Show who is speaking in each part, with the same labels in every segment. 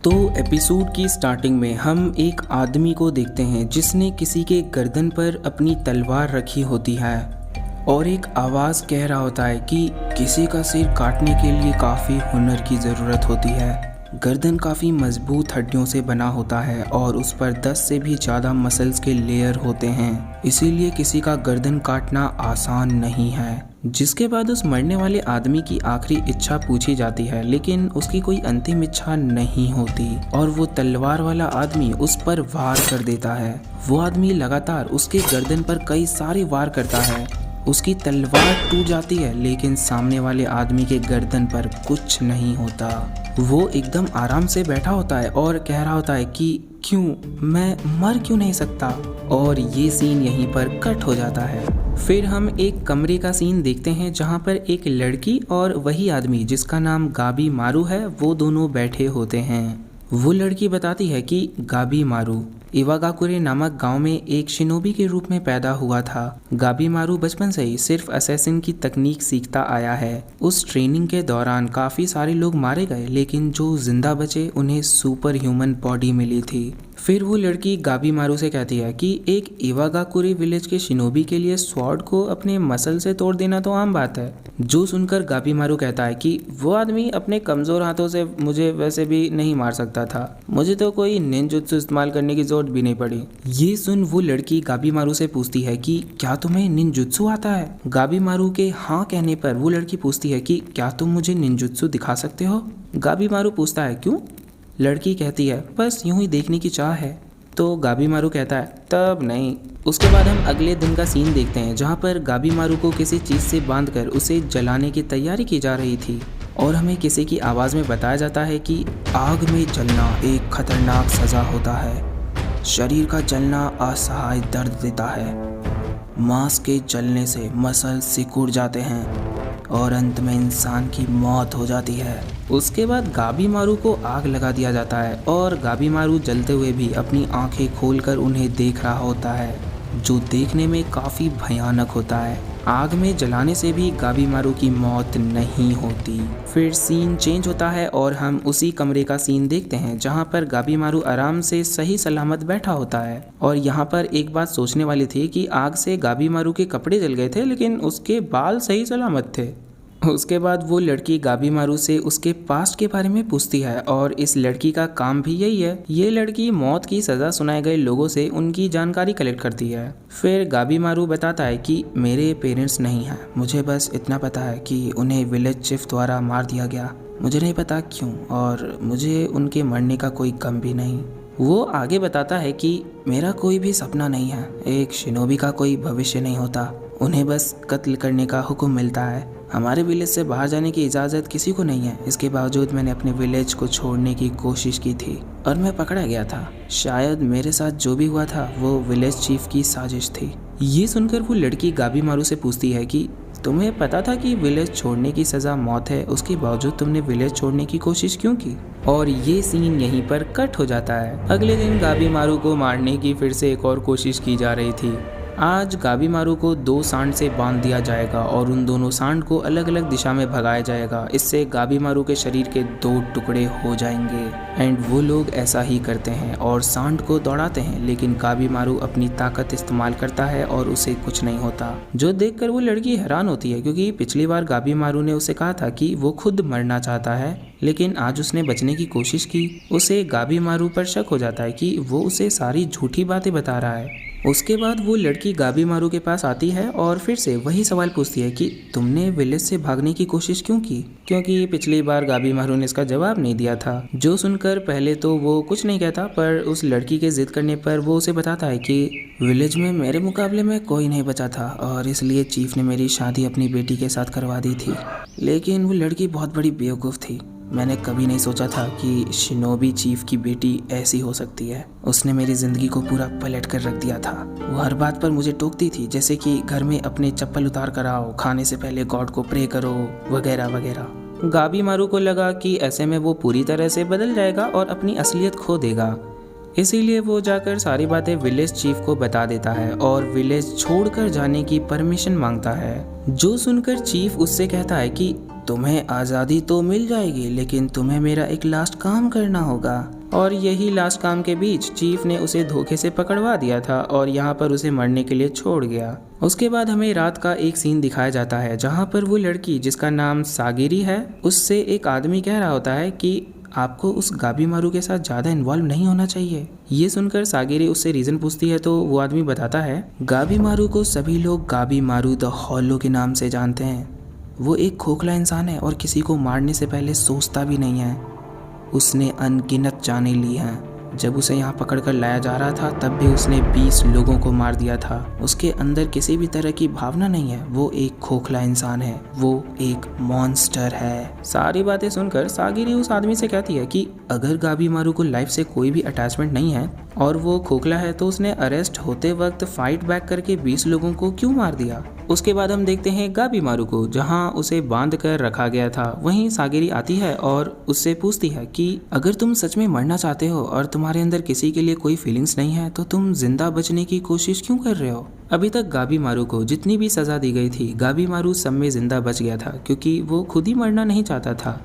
Speaker 1: तो एपिसोड की स्टार्टिंग में हम एक आदमी को देखते हैं जिसने किसी के गर्दन पर अपनी तलवार रखी होती है और एक आवाज़ कह रहा होता है कि किसी का सिर काटने के लिए काफ़ी हुनर की ज़रूरत होती है। गर्दन काफ़ी मजबूत हड्डियों से बना होता है और उस पर 10 से भी ज़्यादा मसल्स के लेयर होते हैं, इसीलिए किसी का गर्दन काटना आसान नहीं है। जिसके बाद उस मरने वाले आदमी की आखिरी इच्छा पूछी जाती है, लेकिन उसकी कोई अंतिम इच्छा नहीं होती और वो तलवार वाला आदमी उस पर वार कर देता है। वो आदमी लगातार उसके गर्दन पर कई सारे वार करता है। उसकी तलवार टूट जाती है, लेकिन सामने वाले आदमी के गर्दन पर कुछ नहीं होता। वो एकदम आराम से बैठा होता है और कह रहा होता है कि क्यों, मैं मर क्यों नहीं सकता। और ये सीन यहीं पर कट हो जाता है। फिर हम एक कमरे का सीन देखते हैं जहाँ पर एक लड़की और वही आदमी जिसका नाम गाबी मारू है, वो दोनों बैठे होते हैं। वो लड़की बताती है कि गाबी मारू इवागाकुरे नामक गांव में एक शिनोबी के रूप में पैदा हुआ था। गाबी मारू बचपन से ही सिर्फ असैसिन की तकनीक सीखता आया है। उस ट्रेनिंग के दौरान काफ़ी सारे लोग मारे गए, लेकिन जो जिंदा बचे उन्हें सुपर ह्यूमन बॉडी मिली थी। फिर वो लड़की गाबी मारू से कहती है कि एक इवागाकुरे विलेज के शिनोबी के लिए स्वॉर्ड को अपने मसल से तोड़ देना तो आम बात है। जो सुनकर गाबी मारू कहता है कि वो आदमी अपने कमज़ोर हाथों से मुझे वैसे भी नहीं मार सकता था, मुझे तो कोई निंजुत्सु इस्तेमाल करने की जरूरत भी नहीं पड़ी। ये सुन वो लड़की गाबी मारू से पूछती है कि क्या तुम्हें निंजुत्सु आता है। गाबी मारू के हाँ कहने पर वो लड़की पूछती है कि क्या तुम मुझे निंजुत्सु दिखा सकते हो। गाबी मारू पूछता है क्यों। लड़की कहती है बस यूं ही देखने की चाह है। तो गाबी मारू कहता है तब नहीं। उसके बाद हम अगले दिन का सीन देखते हैं जहाँ पर गाबी मारू को किसी चीज़ से बांधकर उसे जलाने की तैयारी की जा रही थी और हमें किसी की आवाज़ में बताया जाता है कि आग में जलना एक खतरनाक सज़ा होता है। शरीर का जलना असहाय दर्द देता है। मांस के जलने से मसल सिकुड़ जाते हैं और अंत में इंसान की मौत हो जाती है। उसके बाद गाबी मारू को आग लगा दिया जाता है और गाबी मारू जलते हुए भी अपनी आंखें खोलकर उन्हें देख रहा होता है, जो देखने में काफ़ी भयानक होता है। आग में जलाने से भी गाबी मारू की मौत नहीं होती। फिर सीन चेंज होता है और हम उसी कमरे का सीन देखते हैं जहां पर गाबी मारू आराम से सही सलामत बैठा होता है। और यहां पर एक बात सोचने वाली थी कि आग से गाबी मारू के कपड़े जल गए थे, लेकिन उसके बाल सही सलामत थे। उसके बाद वो लड़की गाबी मारू से उसके पास्ट के बारे में पूछती है और इस लड़की का काम भी यही है। ये लड़की मौत की सज़ा सुनाए गए लोगों से उनकी जानकारी कलेक्ट करती है। फिर गाबी मारू बताता है कि मेरे पेरेंट्स नहीं हैं, मुझे बस इतना पता है कि उन्हें विलेज चीफ द्वारा मार दिया गया। मुझे नहीं पता क्यों और मुझे उनके मरने का कोई गम भी नहीं। वो आगे बताता है कि मेरा कोई भी सपना नहीं है, एक शिनोबी का कोई भविष्य नहीं होता, उन्हें बस कत्ल करने का हुक्म मिलता है। हमारे विलेज से बाहर जाने की इजाज़त किसी को नहीं है। इसके बावजूद मैंने अपने विलेज को छोड़ने की कोशिश की थी और मैं पकड़ा गया था। शायद मेरे साथ जो भी हुआ था वो विलेज चीफ की साजिश थी। ये सुनकर वो लड़की गाबी मारू से पूछती है कि तुम्हें पता था कि विलेज छोड़ने की सज़ा मौत है, उसके बावजूद तुमने विलेज छोड़ने की कोशिश क्यों की। और ये सीन यहीं पर कट हो जाता है। अगले दिन गाबी मारू को मारने की फिर से एक और कोशिश की जा रही थी। आज गाबी मारू को 2 सांड से बांध दिया जाएगा और उन दोनों सांड को अलग अलग दिशा में भगाया जाएगा। इससे गाबी मारू के शरीर के 2 टुकड़े हो जाएंगे। एंड वो लोग ऐसा ही करते हैं और सांड को दौड़ाते हैं, लेकिन गाबी मारू अपनी ताकत इस्तेमाल करता है और उसे कुछ नहीं होता। जो देखकर वो लड़की हैरान होती है, क्योंकि पिछली बार गाबी मारू ने उसे कहा था कि वो खुद मरना चाहता है, लेकिन आज उसने बचने की कोशिश की। उसे गाबी मारू पर शक हो जाता है कि वो उसे सारी झूठी बातें बता रहा है। उसके बाद वो लड़की गाबी मारू के पास आती है और फिर से वही सवाल पूछती है कि तुमने विलेज से भागने की कोशिश क्यों की, क्योंकि पिछली बार गाबी मारू ने इसका जवाब नहीं दिया था। जो सुनकर पहले तो वो कुछ नहीं कहता, पर उस लड़की के जिद करने पर वो उसे बताता है कि विलेज में मेरे मुकाबले में कोई नहीं बचा था और इसलिए चीफ ने मेरी शादी अपनी बेटी के साथ करवा दी थी। लेकिन वो लड़की बहुत बड़ी बेवकूफ़ थी। मैंने कभी नहीं सोचा था कि शिनोबी चीफ की बेटी ऐसी हो सकती है। उसने मेरी ज़िंदगी को पूरा पलट कर रख दिया था। वो हर बात पर मुझे टोकती थी, जैसे कि घर में अपने चप्पल उतार कर आओ, खाने से पहले गॉड को प्रे करो, वगैरह वगैरह। गाबी मारू को लगा कि ऐसे में वो पूरी तरह से बदल जाएगा और अपनी असलियत खो देगा। इसीलिए वो जाकर सारी बातें विलेज चीफ को बता देता है और विलेज छोड़कर जाने की परमिशन मांगता है। जो सुनकर चीफ उससे कहता है कि तुम्हें आज़ादी तो मिल जाएगी, लेकिन तुम्हें मेरा एक लास्ट काम करना होगा। और यही लास्ट काम के बीच चीफ ने उसे धोखे से पकड़वा दिया था और यहाँ पर उसे मरने के लिए छोड़ गया। उसके बाद हमें रात का एक सीन दिखाया जाता है जहाँ पर वो लड़की जिसका नाम सागिरी है, उससे एक आदमी कह रहा होता है कि आपको उस गाबी मारू के साथ ज़्यादा इन्वॉल्व नहीं होना चाहिए। ये सुनकर सागिरी उससे रीज़न पूछती है तो वो आदमी बताता है गाबी मारू को सभी लोग गाबी मारू द हॉलो के नाम से जानते हैं। वो एक खोखला इंसान है और किसी को मारने से पहले सोचता भी नहीं है। उसने अनगिनत जानें ली हैं। जब उसे यहाँ पकड़कर लाया जा रहा था तब भी उसने 20 लोगों को मार दिया था। उसके अंदर किसी भी तरह की भावना नहीं है। वो एक खोखला इंसान है, वो एक मॉन्स्टर है। सारी बातें सुनकर सागिरी उस आदमी से कहती है कि अगर गाबी मारू को लाइफ से कोई भी अटैचमेंट नहीं है और वो खोखला है तो उसने अरेस्ट होते वक्त फाइट बैक करके 20 लोगों को क्यों मार दिया। उसके बाद हम देखते हैं गाबी मारू को जहां उसे बांध कर रखा गया था। वहीं सागिरी आती है और उससे पूछती है कि अगर तुम सच में मरना चाहते हो और तुम्हारे अंदर किसी के लिए कोई फीलिंग्स नहीं है तो तुम जिंदा बचने की कोशिश क्यों कर रहे हो। अभी तक गाबी मारू को जितनी भी सजा दी गई थी, गाबी मारू सब में जिंदा बच गया था क्योंकि वो खुद ही मरना नहीं चाहता था।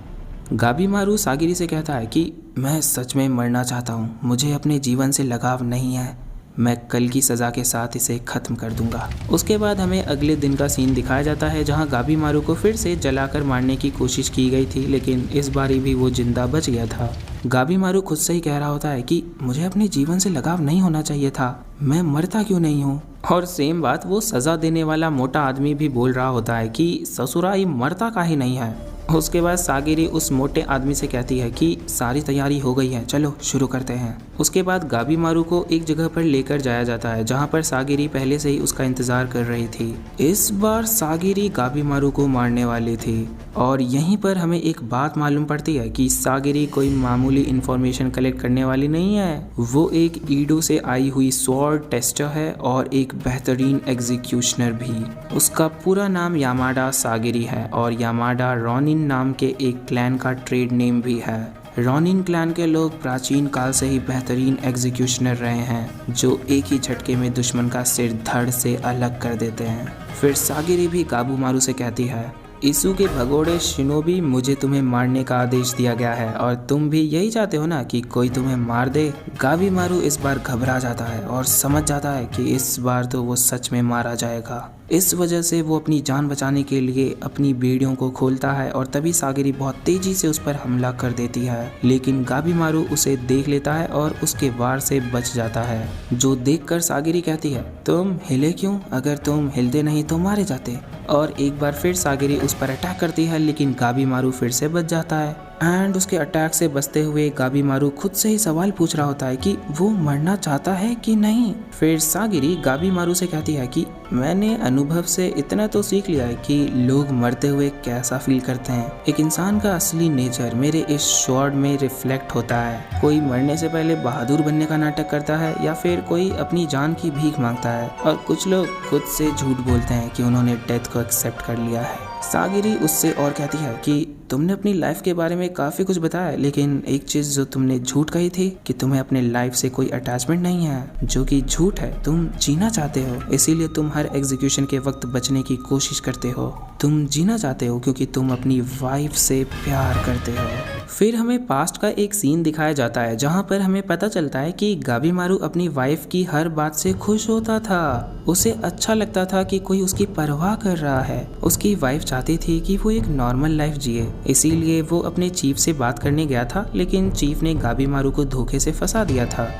Speaker 1: गाबी मारू सागिरी से कहता है कि मैं सच में मरना चाहता हूँ, मुझे अपने जीवन से लगाव नहीं है, मैं कल की सज़ा के साथ इसे ख़त्म कर दूंगा। उसके बाद हमें अगले दिन का सीन दिखाया जाता है जहां गाबी मारू को फिर से जलाकर मारने की कोशिश की गई थी, लेकिन इस बारी भी वो जिंदा बच गया था। गाबी मारू खुद से ही कह रहा होता है कि मुझे अपने जीवन से लगाव नहीं होना चाहिए था, मैं मरता क्यों नहीं हूँ। और सेम बात वो सज़ा देने वाला मोटा आदमी भी बोल रहा होता है कि ससुराई मरता काहे नहीं है। उसके बाद सागिरी उस मोटे आदमी से कहती है कि सारी तैयारी हो गई है, चलो शुरू करते हैं। उसके बाद गाबी मारू को एक जगह पर लेकर जाया जाता है जहां पर सागिरी पहले से ही उसका इंतजार कर रही थी। इस बार सागिरी गाबी मारू को मारने वाली थी और यहीं पर हमें एक बात मालूम पड़ती है कि सागिरी कोई मामूली इंफॉर्मेशन कलेक्ट करने वाली नहीं है। वो एक ईडो से आई हुई स्वॉर्ड टेस्टर है और एक बेहतरीन एग्जीक्यूशनर भी। उसका पूरा नाम यामाडा सागिरी है और यामाडा रोनिन नाम के एक क्लैन का ट्रेड नेम भी है। रोनिन क्लैन के लोग प्राचीन काल से ही बेहतरीन एग्जीक्यूशनर रहे हैं जो एक ही झटके में दुश्मन का सिर धड़ से अलग कर देते हैं। फिर सागिरी भी गाबू मारू से कहती है ईसु के भगोड़े शिनोबी, मुझे तुम्हें मारने का आदेश दिया गया है और तुम भी यही चाहते हो ना कि कोई तुम्हें मार दे। गाबी मारू इस बार घबरा जाता है और समझ जाता है कि इस बार तो वो सच में मारा जाएगा। इस वजह से वो अपनी जान बचाने के लिए अपनी बेड़ियों को खोलता है और तभी सागिरी बहुत तेजी से उस पर हमला कर देती है, लेकिन गाबी मारू उसे देख लेता है और उसके वार से बच जाता है। जो देखकर सागिरी कहती है तुम हिले क्यों, अगर तुम हिलते नहीं तो मारे जाते। और एक बार फिर सागिरी उस पर अटैक करती है लेकिन गाबी मारू फिर से बच जाता है। एंड उसके अटैक से बचते हुए गाबी मारू खुद से ही सवाल पूछ रहा होता है कि वो मरना चाहता है कि नहीं। फिर सागिरी गाबी मारू से कहती है कि मैंने अनुभव से इतना तो सीख लिया है कि लोग मरते हुए कैसा फील करते हैं। एक इंसान का असली नेचर मेरे इस शॉर्ट में रिफ्लेक्ट होता है। कोई मरने से पहले बहादुर बनने का नाटक करता है या फिर कोई अपनी जान की भीख मांगता है और कुछ लोग खुद से झूठ बोलते हैं कि उन्होंने डेथ को एक्सेप्ट कर लिया है। सागिरी उससे और कहती है कि तुमने अपनी लाइफ के बारे में काफ़ी कुछ बताया, लेकिन एक चीज़ जो तुमने झूठ कही थी कि तुम्हें अपने लाइफ से कोई अटैचमेंट नहीं है, जो कि झूठ है। तुम जीना चाहते हो, इसीलिए तुम हर एग्जीक्यूशन के वक्त बचने की कोशिश करते हो। तुम जीना चाहते हो क्योंकि तुम अपनी वाइफ से प्यार करते हो। फिर हमें पास्ट का एक सीन दिखाया जाता है जहाँ पर हमें पता चलता है कि गाबी मारू अपनी वाइफ की हर बात से खुश होता था। उसे अच्छा लगता था कि कोई उसकी परवाह कर रहा है। उसकी वाइफ चाहती थी कि वो एक नॉर्मल लाइफ जिए, इसीलिए वो अपने चीफ से बात करने गया था, लेकिन चीफ ने गाबी मारू को धोखे से फंसा दिया था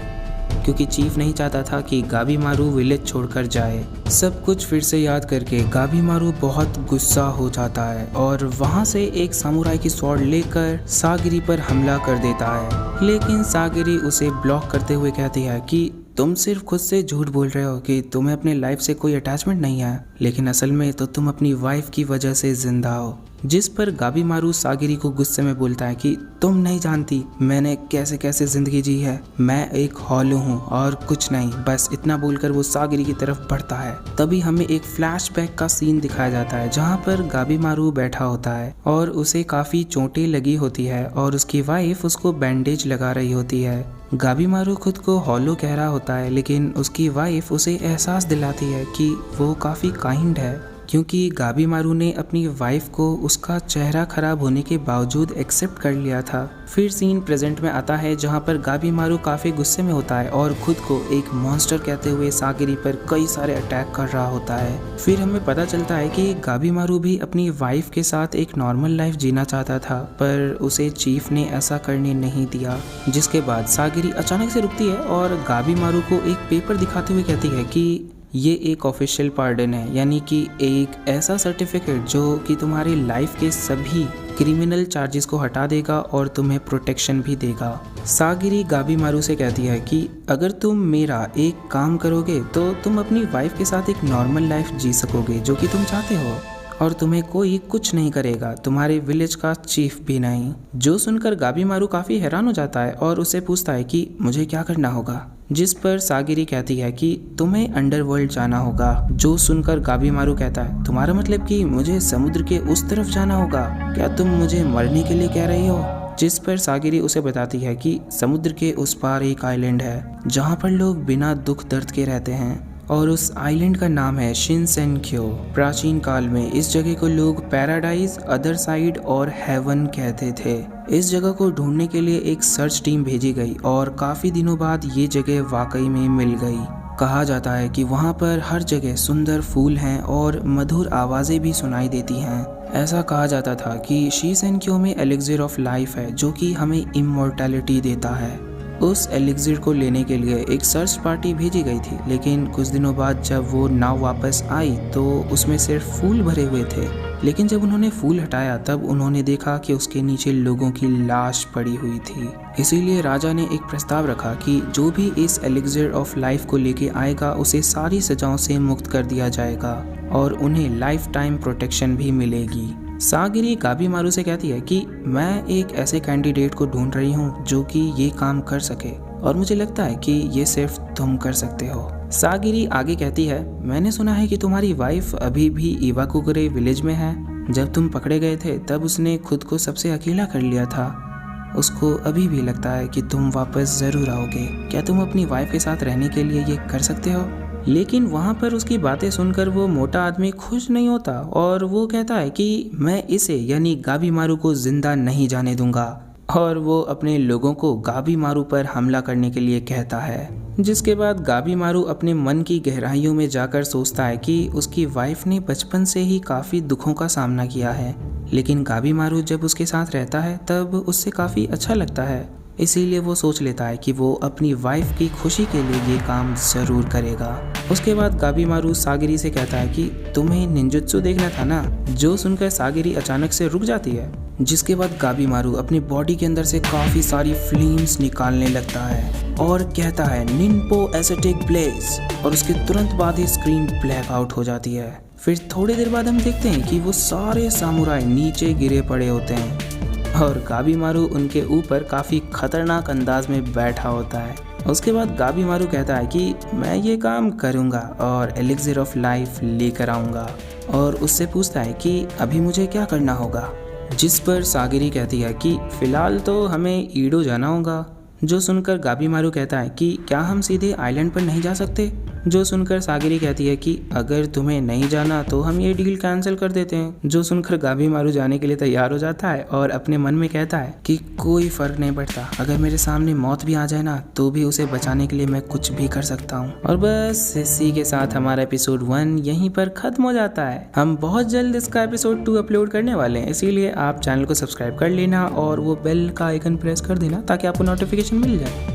Speaker 1: क्योंकि चीफ नहीं चाहता था कि गाबी मारू विलेज छोड़कर जाए। सब कुछ फिर से याद करके गाबी मारू बहुत गुस्सा हो जाता है और वहां से एक सामुराई की स्वॉर्ड लेकर सागिरी पर हमला कर देता है, लेकिन सागिरी उसे ब्लॉक करते हुए कहती है कि तुम सिर्फ खुद से झूठ बोल रहे हो कि तुम्हें अपने लाइफ से कोई अटैचमेंट नहीं है, लेकिन असल में तो तुम अपनी वाइफ की वजह से जिंदा हो। जिस पर गाबी मारू सागिरी को गुस्से में बोलता है कि तुम नहीं जानती मैंने कैसे कैसे जिंदगी जी है, मैं एक हॉलो हूँ और कुछ नहीं। बस इतना बोलकर वो सागिरी की तरफ बढ़ता है। तभी हमें एक फ्लैशबैक का सीन दिखाया जाता है जहाँ पर गाबी मारू बैठा होता है और उसे काफी चोटें लगी होती है और उसकी वाइफ उसको बैंडेज लगा रही होती है। गाबी मारू खुद को हॉलो कह रहा होता है, लेकिन उसकी वाइफ उसे एहसास दिलाती है कि वो काफ़ी काइंड है क्योंकि गाबीमारू ने अपनी वाइफ को उसका चेहरा खराब होने के बावजूद एक्सेप्ट कर लिया था। फिर सीन प्रेजेंट में आता है जहाँ पर गाबीमारू काफ़ी गुस्से में होता है और खुद को एक मॉन्स्टर कहते हुए सागिरी पर कई सारे अटैक कर रहा होता है। फिर हमें पता चलता है कि गाबीमारू भी अपनी वाइफ के साथ एक नॉर्मल लाइफ जीना चाहता था, पर उसे चीफ ने ऐसा करने नहीं दिया। जिसके बाद सागिरी अचानक से रुकती है और गाबीमारू को एक पेपर दिखाते हुए कहती है कि ये एक ऑफिशियल पार्डन है, यानी कि एक ऐसा सर्टिफिकेट जो कि तुम्हारी लाइफ के सभी क्रिमिनल चार्जेस को हटा देगा और तुम्हें प्रोटेक्शन भी देगा। सागिरी गाबीमारू से कहती है कि अगर तुम मेरा एक काम करोगे तो तुम अपनी वाइफ के साथ एक नॉर्मल लाइफ जी सकोगे जो कि तुम चाहते हो, और तुम्हें कोई कुछ नहीं करेगा, तुम्हारे विलेज का चीफ भी नहीं। जो सुनकर गाबीमारू काफ़ी हैरान हो जाता है और उससे पूछता है कि मुझे क्या करना होगा, जिस पर सागिरी कहती है कि तुम्हें अंडरवर्ल्ड जाना होगा। जो सुनकर गाबीमारू कहता है तुम्हारा मतलब कि मुझे समुद्र के उस तरफ जाना होगा, क्या तुम मुझे मरने के लिए कह रही हो? जिस पर सागिरी उसे बताती है कि समुद्र के उस पार एक आइलैंड है जहाँ पर लोग बिना दुख दर्द के रहते हैं, और उस आइलैंड का नाम है शिनसेनक्यो। प्राचीन काल में इस जगह को लोग पैराडाइज, अदर साइड और हेवन कहते थे। इस जगह को ढूंढने के लिए एक सर्च टीम भेजी गई और काफ़ी दिनों बाद ये जगह वाकई में मिल गई। कहा जाता है कि वहाँ पर हर जगह सुंदर फूल हैं और मधुर आवाज़ें भी सुनाई देती हैं। ऐसा कहा जाता था कि शिनसेनक्यो में एलिक्सिर ऑफ लाइफ है जो कि हमें इमॉर्टैलिटी देता है। उस एलिक्सिर को लेने के लिए एक सर्च पार्टी भेजी गई थी, लेकिन कुछ दिनों बाद जब वो नाव वापस आई तो उसमें सिर्फ फूल भरे हुए थे। लेकिन जब उन्होंने फूल हटाया तब उन्होंने देखा कि उसके नीचे लोगों की लाश पड़ी हुई थी। इसीलिए राजा ने एक प्रस्ताव रखा कि जो भी इस एलिक्सिर ऑफ लाइफ को लेके आएगा उसे सारी सजाओं से मुक्त कर दिया जाएगा और उन्हें लाइफ टाइम प्रोटेक्शन भी मिलेगी। सागिरी गाबीमारू से कहती है कि मैं एक ऐसे कैंडिडेट को ढूंढ रही हूँ जो कि ये काम कर सके, और मुझे लगता है कि ये सिर्फ तुम कर सकते हो। सागिरी आगे कहती है मैंने सुना है कि तुम्हारी वाइफ अभी भी इवाकुगरे विलेज में है। जब तुम पकड़े गए थे तब उसने खुद को सबसे अकेला कर लिया था। उसको अभी भी लगता है कि तुम वापस ज़रूर आओगे। क्या तुम अपनी वाइफ के साथ रहने के लिए ये कर सकते हो? लेकिन वहाँ पर उसकी बातें सुनकर वो मोटा आदमी खुश नहीं होता और वो कहता है कि मैं इसे यानी गाबीमारू को जिंदा नहीं जाने दूंगा, और वो अपने लोगों को गाबीमारू पर हमला करने के लिए कहता है। जिसके बाद गाबीमारू अपने मन की गहराइयों में जाकर सोचता है कि उसकी वाइफ ने बचपन से ही काफ़ी दुखों का सामना किया है, लेकिन गाबीमारू जब उसके साथ रहता है तब उससे काफ़ी अच्छा लगता है। इसीलिए वो सोच लेता है कि वो अपनी वाइफ की खुशी के लिए ये काम ज़रूर करेगा। उसके बाद गाबीमारू सागिरी से कहता है कि तुम्हें निंजुत्सु देखना था ना। जो सुनकर सागिरी अचानक से रुक जाती है, जिसके बाद गाबीमारू अपनी बॉडी के अंदर से काफ़ी सारी फ्लेम्स निकालने लगता है और कहता है निन्पो एसेटिक ब्लेज, और उसके तुरंत बाद ही स्क्रीन ब्लैक आउट हो जाती है। फिर थोड़ी देर बाद हम देखते हैं कि वो सारे सामुराई नीचे गिरे पड़े होते हैं और गाबीमारू उनके ऊपर काफ़ी खतरनाक अंदाज में बैठा होता है। उसके बाद गाबीमारू कहता है कि मैं ये काम करूँगा और एलिक्सिर ऑफ लाइफ लेकर आऊँगा, और उससे पूछता है कि अभी मुझे क्या करना होगा। जिस पर सागिरी कहती है कि फ़िलहाल तो हमें ईडो जाना होगा। जो सुनकर गाबीमारू कहता है कि क्या हम सीधे आइलैंड पर नहीं जा सकते। जो सुनकर सागिरी कहती है कि अगर तुम्हें नहीं जाना तो हम ये डील कैंसिल कर देते हैं। जो सुनकर गाबीमारू जाने के लिए तैयार हो जाता है और अपने मन में कहता है कि कोई फर्क नहीं पड़ता, अगर मेरे सामने मौत भी आ जाए ना तो भी उसे बचाने के लिए मैं कुछ भी कर सकता हूँ। और बस इसी के साथ हमारा एपिसोड 1 यहीं पर खत्म हो जाता है। हम बहुत जल्द इसका एपिसोड 2 अपलोड करने वाले हैं, इसीलिए आप चैनल को सब्सक्राइब कर लेना और वो बेल का आइकन प्रेस कर देना ताकि आपको नोटिफिकेशन मिल जाए।